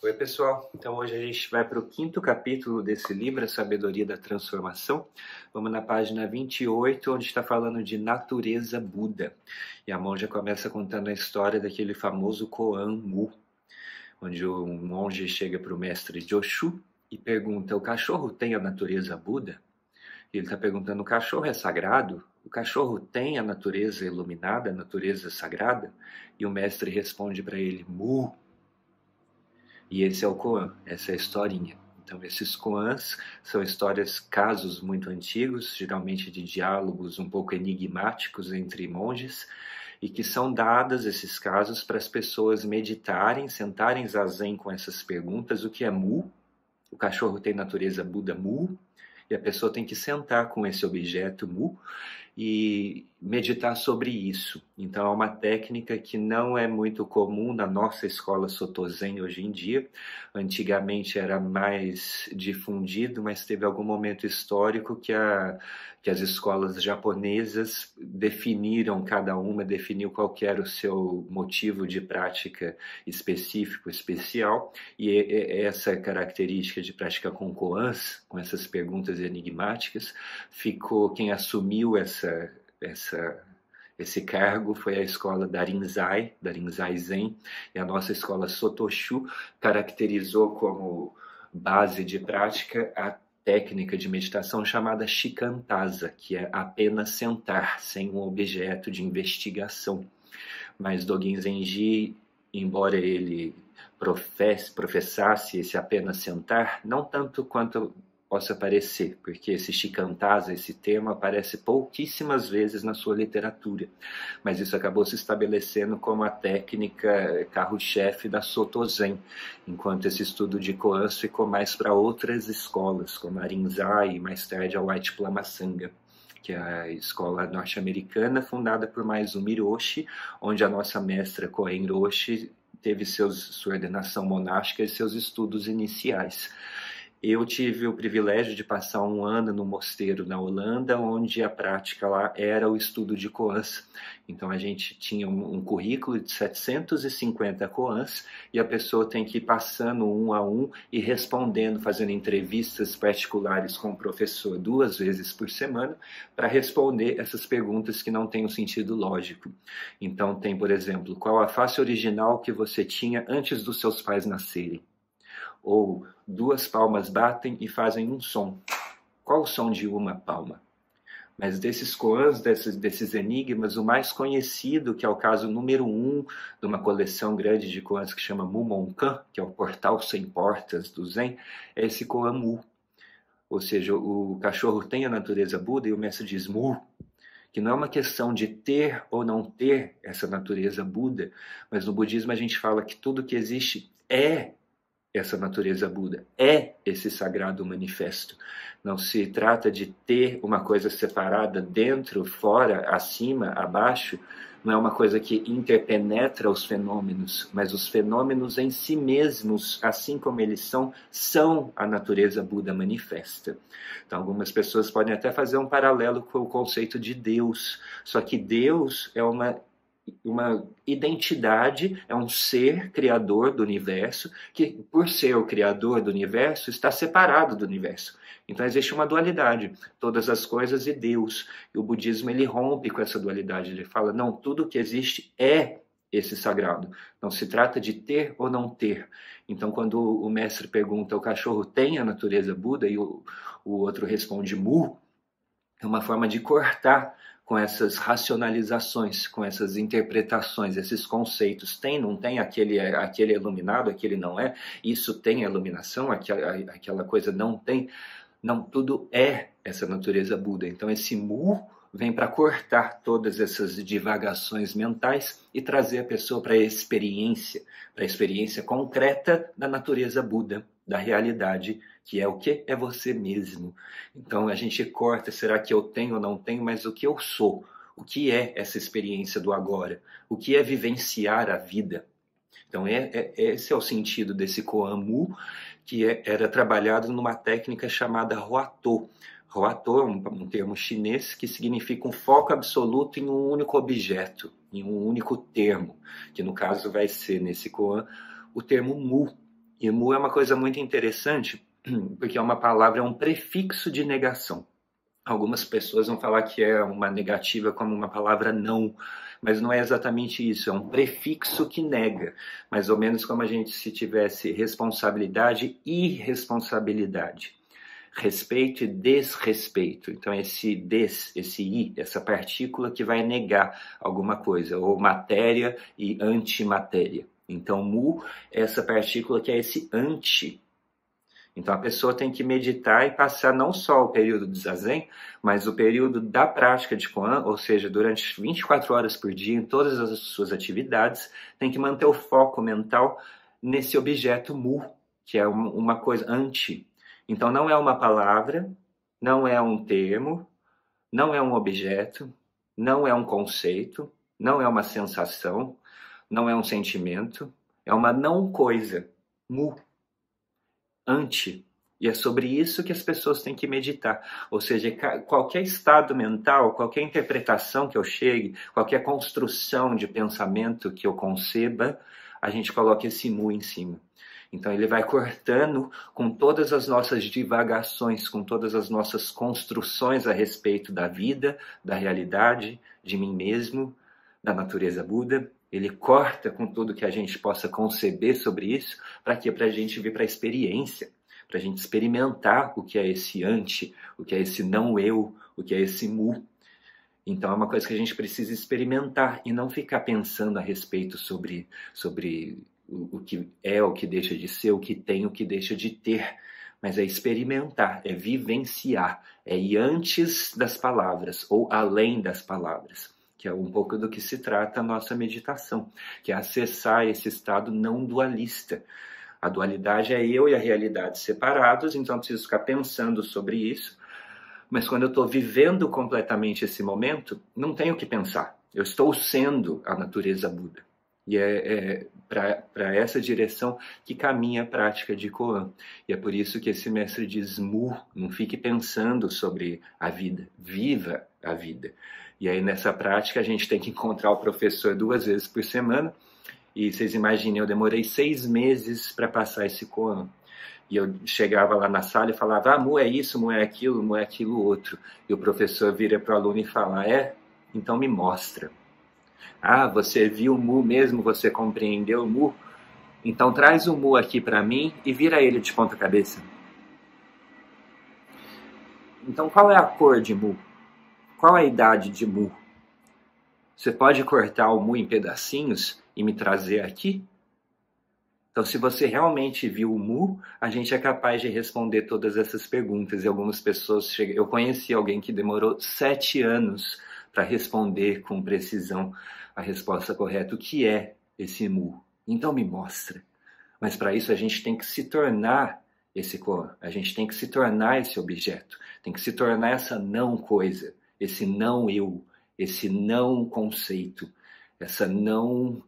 Oi, pessoal. Então hoje a gente vai para o quinto capítulo desse livro, A Sabedoria da Transformação. Vamos na página 28, onde está falando de natureza Buda. E a monja começa contando a história daquele famoso Koan Mu, onde um monge chega para o mestre Joshu e pergunta: o cachorro tem a natureza Buda? E ele está perguntando: o cachorro é sagrado? O cachorro tem a natureza iluminada, a natureza sagrada? E o mestre responde para ele: Mu. E esse é o Koan, essa é a historinha. Então esses Koans são histórias, casos muito antigos, geralmente de diálogos um pouco enigmáticos entre monges, e que são dadas, esses casos, para as pessoas meditarem, sentarem zazen com essas perguntas: o que é Mu? O cachorro tem natureza Buda Mu? E a pessoa tem que sentar com esse objeto Mu e meditar sobre isso. Então é uma técnica que não é muito comum na nossa escola Soto Zen hoje em dia. Antigamente era mais difundido, mas teve algum momento histórico que as escolas japonesas definiram, cada uma definiu qual que era o seu motivo de prática específico, especial, e essa característica de prática com koans, com essas perguntas enigmáticas, ficou, quem assumiu esse cargo foi a escola Darinzai Zen, e a nossa escola Sotoshu caracterizou como base de prática a técnica de meditação chamada Shikantaza, que é apenas sentar, sem um objeto de investigação. Mas Dogen Zenji, embora ele professasse esse apenas sentar, não tanto quanto possa parecer, porque esse Shikantaza, esse termo, aparece pouquíssimas vezes na sua literatura, mas isso acabou se estabelecendo como a técnica carro-chefe da Soto Zen, enquanto esse estudo de koans ficou mais para outras escolas, como a Rinzai e mais tarde a White Plama Sangha, que é a escola norte-americana fundada por Maezumi Roshi, onde a nossa mestra Koen Roshi teve sua ordenação monástica e seus estudos iniciais. Eu tive o privilégio de passar um ano no mosteiro na Holanda, onde a prática lá era o estudo de koans. Então a gente tinha um currículo de 750 koans e a pessoa tem que ir passando um a um e respondendo, fazendo entrevistas particulares com o professor 2 vezes por semana para responder essas perguntas que não têm um sentido lógico. Então tem, por exemplo, qual a face original que você tinha antes dos seus pais nascerem? Ou 2 palmas batem e fazem um som. Qual o som de uma palma? Mas desses koans, desses enigmas, o mais conhecido, que é o caso número 1 de uma coleção grande de koans que chama Mumonkan, que é o portal sem portas do Zen, é esse koan Mu. Ou seja, o cachorro tem a natureza Buda e o mestre diz Mu, que não é uma questão de ter ou não ter essa natureza Buda, mas no budismo a gente fala que tudo que existe é essa natureza Buda, é esse sagrado manifesto. Não se trata de ter uma coisa separada dentro, fora, acima, abaixo, não é uma coisa que interpenetra os fenômenos, mas os fenômenos em si mesmos, assim como eles são a natureza Buda manifesta. Então algumas pessoas podem até fazer um paralelo com o conceito de Deus, só que Deus é uma identidade, é um ser criador do universo, que por ser o criador do universo, está separado do universo. Então existe uma dualidade, todas as coisas e Deus. E o budismo ele rompe com essa dualidade, ele fala, não, tudo que existe é esse sagrado. Não se trata de ter ou não ter. Então quando o mestre pergunta, o cachorro tem a natureza Buda? E o outro responde, Mu, é uma forma de cortar com essas racionalizações, com essas interpretações, esses conceitos. Tem, não tem, aquele é iluminado, aquele não é, isso tem a iluminação, aquela coisa não tem. Não, tudo é essa natureza Buda. Então esse Mu vem para cortar todas essas divagações mentais e trazer a pessoa para a experiência concreta da natureza Buda, da realidade, que é o quê? É você mesmo. Então a gente corta, será que eu tenho ou não tenho, mas o que eu sou? O que é essa experiência do agora? O que é vivenciar a vida? Então esse é o sentido desse Koan Mu, que era trabalhado numa técnica chamada Huatou. Huatou é um termo chinês que significa um foco absoluto em um único objeto, em um único termo, que no caso vai ser, nesse Koan, o termo Mu. E mu é uma coisa muito interessante, porque é uma palavra, é um prefixo de negação. Algumas pessoas vão falar que é uma negativa como uma palavra não, mas não é exatamente isso, é um prefixo que nega, mais ou menos como a gente se tivesse responsabilidade e irresponsabilidade. Respeito e desrespeito. Então, esse i, essa partícula que vai negar alguma coisa, ou matéria e antimatéria. Então, mu é essa partícula que é esse anti. Então, a pessoa tem que meditar e passar não só o período de zazen, mas o período da prática de Koan, ou seja, durante 24 horas por dia, em todas as suas atividades, tem que manter o foco mental nesse objeto mu, que é uma coisa anti. Então, não é uma palavra, não é um termo, não é um objeto, não é um conceito, não é uma sensação, não é um sentimento, é uma não coisa, mu, anti. E é sobre isso que as pessoas têm que meditar. Ou seja, qualquer estado mental, qualquer interpretação que eu chegue, qualquer construção de pensamento que eu conceba, a gente coloca esse mu em cima. Então ele vai cortando com todas as nossas divagações, com todas as nossas construções a respeito da vida, da realidade, de mim mesmo, da natureza Buda. Ele corta com tudo que a gente possa conceber sobre isso, para quê? Para a gente vir para a experiência, para a gente experimentar o que é esse anti, o que é esse não eu, o que é esse mu. Então é uma coisa que a gente precisa experimentar e não ficar pensando a respeito sobre o que é, o que deixa de ser, o que tem, o que deixa de ter. Mas é experimentar, é vivenciar, é ir antes das palavras ou além das palavras, que é um pouco do que se trata a nossa meditação, que é acessar esse estado não dualista. A dualidade é eu e a realidade separados, então eu preciso ficar pensando sobre isso. Mas quando eu estou vivendo completamente esse momento, não tenho o que pensar. Eu estou sendo a natureza Buda. E é para essa direção que caminha a prática de Koan. E é por isso que esse mestre diz mu, não fique pensando sobre a vida, viva a vida. E aí nessa prática a gente tem que encontrar o professor 2 vezes por semana. E vocês imaginem, eu demorei 6 meses para passar esse Koan. E eu chegava lá na sala e falava, mu é isso, mu é aquilo outro. E o professor vira para o aluno e fala, então me mostra. Você viu o mu mesmo, você compreendeu o mu? Então traz o mu aqui para mim e vira ele de ponta cabeça. Então qual é a cor de mu? Qual é a idade de mu? Você pode cortar o mu em pedacinhos e me trazer aqui? Então, se você realmente viu o mu, a gente é capaz de responder todas essas perguntas. E algumas pessoas... Eu conheci alguém que demorou 7 anos para responder com precisão a resposta correta. O que é esse mu? Então me mostra. Mas para isso a gente tem que se tornar esse Koan. A gente tem que se tornar esse objeto. Tem que se tornar essa não coisa. Esse não eu. Esse não conceito. Essa não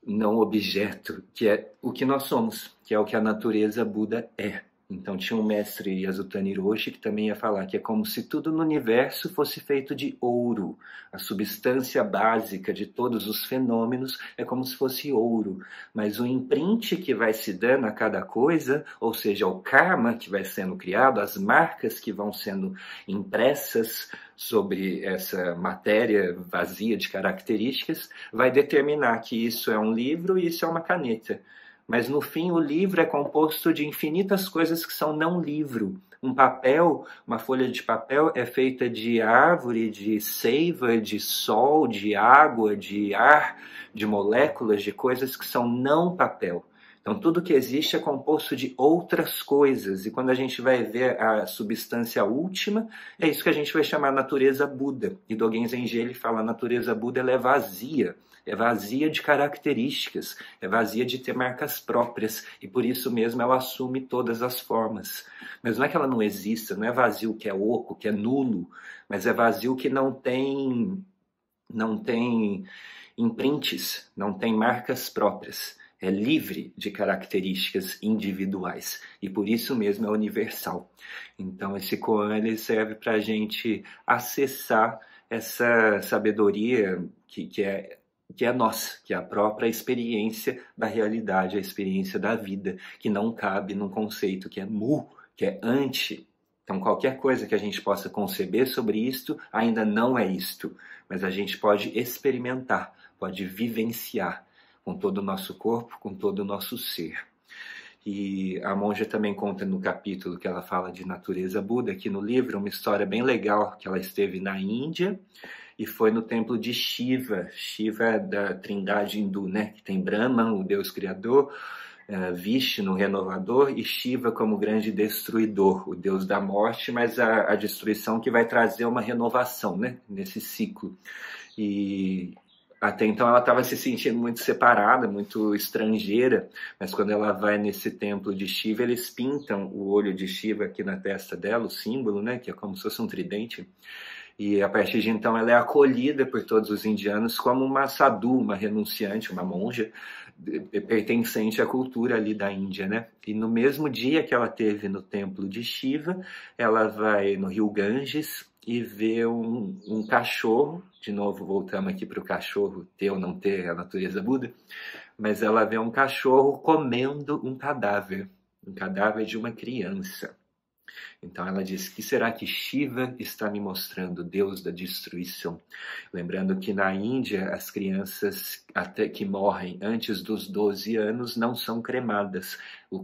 objeto, que é o que nós somos, que é o que a natureza Buda é. Então tinha um mestre Yasutani Roshi que também ia falar que é como se tudo no universo fosse feito de ouro. A substância básica de todos os fenômenos é como se fosse ouro. Mas o imprint que vai se dando a cada coisa, ou seja, o karma que vai sendo criado, as marcas que vão sendo impressas sobre essa matéria vazia de características, vai determinar que isso é um livro e isso é uma caneta. Mas no fim o livro é composto de infinitas coisas que são não livro. Um papel, uma folha de papel é feita de árvore, de seiva, de sol, de água, de ar, de moléculas, de coisas que são não papel. Então tudo que existe é composto de outras coisas. E quando a gente vai ver a substância última, é isso que a gente vai chamar natureza Buda. E Dogen Zenji ele fala, a natureza Buda ela é vazia. É vazia de características, é vazia de ter marcas próprias, e por isso mesmo ela assume todas as formas. Mas não é que ela não exista, não é vazio que é oco, que é nulo, mas é vazio que não tem imprints, não tem marcas próprias. É livre de características individuais, e por isso mesmo é universal. Então esse Koan ele serve para a gente acessar essa sabedoria que é que é nossa, que é a própria experiência da realidade, a experiência da vida, que não cabe num conceito que é mu, que é anti. Então, qualquer coisa que a gente possa conceber sobre isto ainda não é isto, mas a gente pode experimentar, pode vivenciar com todo o nosso corpo, com todo o nosso ser. E a monja também conta no capítulo que ela fala de natureza Buda, aqui no livro, uma história bem legal, que ela esteve na Índia e foi no templo de Shiva. Shiva é da trindade hindu, né? Que tem Brahma, o Deus criador, Vishnu, renovador, e Shiva como grande destruidor, o Deus da morte, mas a destruição que vai trazer uma renovação, né? Nesse ciclo. E até então ela estava se sentindo muito separada, muito estrangeira, mas quando ela vai nesse templo de Shiva, eles pintam o olho de Shiva aqui na testa dela, o símbolo, né, que é como se fosse um tridente, e a partir de então ela é acolhida por todos os indianos como uma sadhu, uma renunciante, uma monja, pertencente à cultura ali da Índia, né? E no mesmo dia que ela teve no templo de Shiva, ela vai no rio Ganges e vê um cachorro, de novo voltamos aqui para o cachorro ter ou não ter a natureza Buda, mas ela vê um cachorro comendo um cadáver de uma criança. Então ela diz, que será que Shiva está me mostrando, Deus da destruição? Lembrando que na Índia as crianças até que morrem antes dos 12 anos não são cremadas. O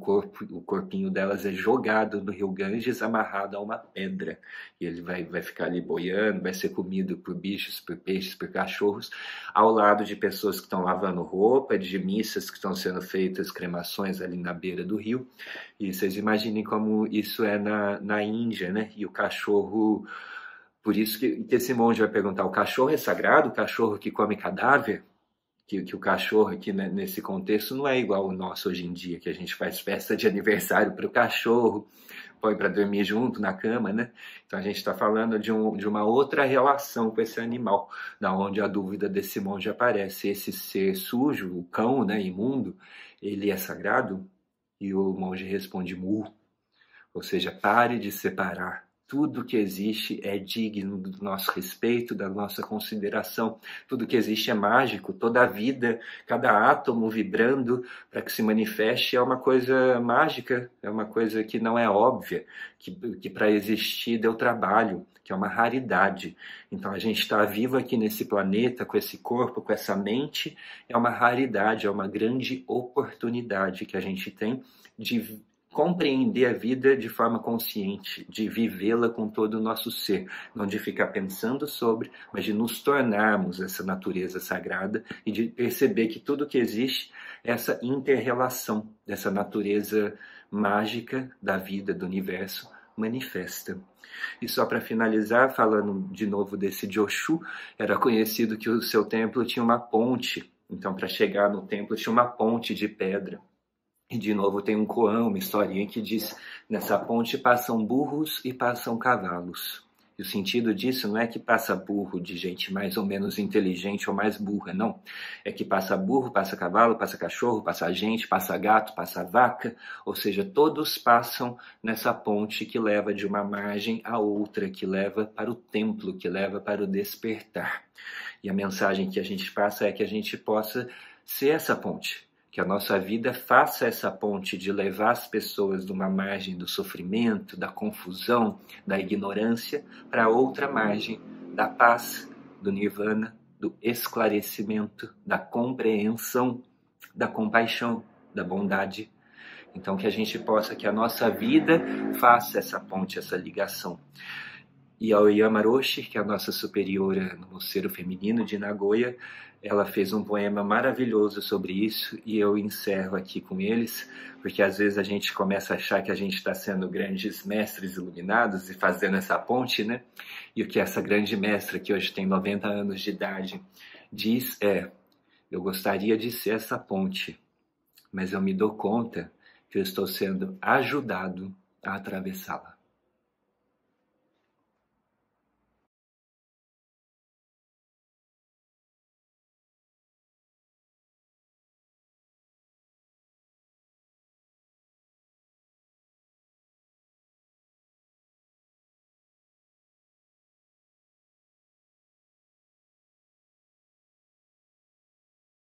corpinho delas é jogado no rio Ganges, amarrado a uma pedra. E ele vai ficar ali boiando, vai ser comido por bichos, por peixes, por cachorros, ao lado de pessoas que estão lavando roupa, de missas que estão sendo feitas, cremações ali na beira do rio. E vocês imaginem como isso é na Índia, né? E o cachorro, por isso que esse monge vai perguntar, o cachorro é sagrado? O cachorro que come cadáver? Que o cachorro aqui, né, nesse contexto não é igual o nosso hoje em dia, que a gente faz festa de aniversário para o cachorro, põe para dormir junto na cama, né? Então a gente está falando de uma outra relação com esse animal, da onde a dúvida desse monge aparece. Esse ser sujo, o cão, né, imundo, ele é sagrado? E o monge responde, mu. Ou seja, pare de separar. Tudo que existe é digno do nosso respeito, da nossa consideração. Tudo que existe é mágico. Toda a vida, cada átomo vibrando para que se manifeste é uma coisa mágica, é uma coisa que não é óbvia, que para existir deu trabalho, que é uma raridade. Então a gente está vivo aqui nesse planeta, com esse corpo, com essa mente, é uma raridade, é uma grande oportunidade que a gente tem de compreender a vida de forma consciente, de vivê-la com todo o nosso ser, não de ficar pensando sobre, mas de nos tornarmos essa natureza sagrada e de perceber que tudo que existe é essa inter-relação dessa natureza mágica da vida, do universo, manifesta. E só para finalizar, falando de novo desse Joshu, era conhecido que o seu templo tinha uma ponte, então para chegar no templo tinha uma ponte de pedra. E de novo tem um koan, uma historinha que diz, nessa ponte passam burros e passam cavalos. E o sentido disso não é que passa burro de gente mais ou menos inteligente ou mais burra, não. É que passa burro, passa cavalo, passa cachorro, passa gente, passa gato, passa vaca. Ou seja, todos passam nessa ponte que leva de uma margem a outra, que leva para o templo, que leva para o despertar. E a mensagem que a gente passa é que a gente possa ser essa ponte. Que a nossa vida faça essa ponte de levar as pessoas de uma margem do sofrimento, da confusão, da ignorância, para outra margem da paz, do nirvana, do esclarecimento, da compreensão, da compaixão, da bondade. Então que a gente possa, que a nossa vida faça essa ponte, essa ligação. E a Aoyama Roshi, que é a nossa superiora no mosteiro feminino de Nagoya, ela fez um poema maravilhoso sobre isso e eu encerro aqui com eles, porque às vezes a gente começa a achar que a gente está sendo grandes mestres iluminados e fazendo essa ponte, né? E o que essa grande mestra, que hoje tem 90 anos de idade, diz é: eu gostaria de ser essa ponte, mas eu me dou conta que eu estou sendo ajudado a atravessá-la.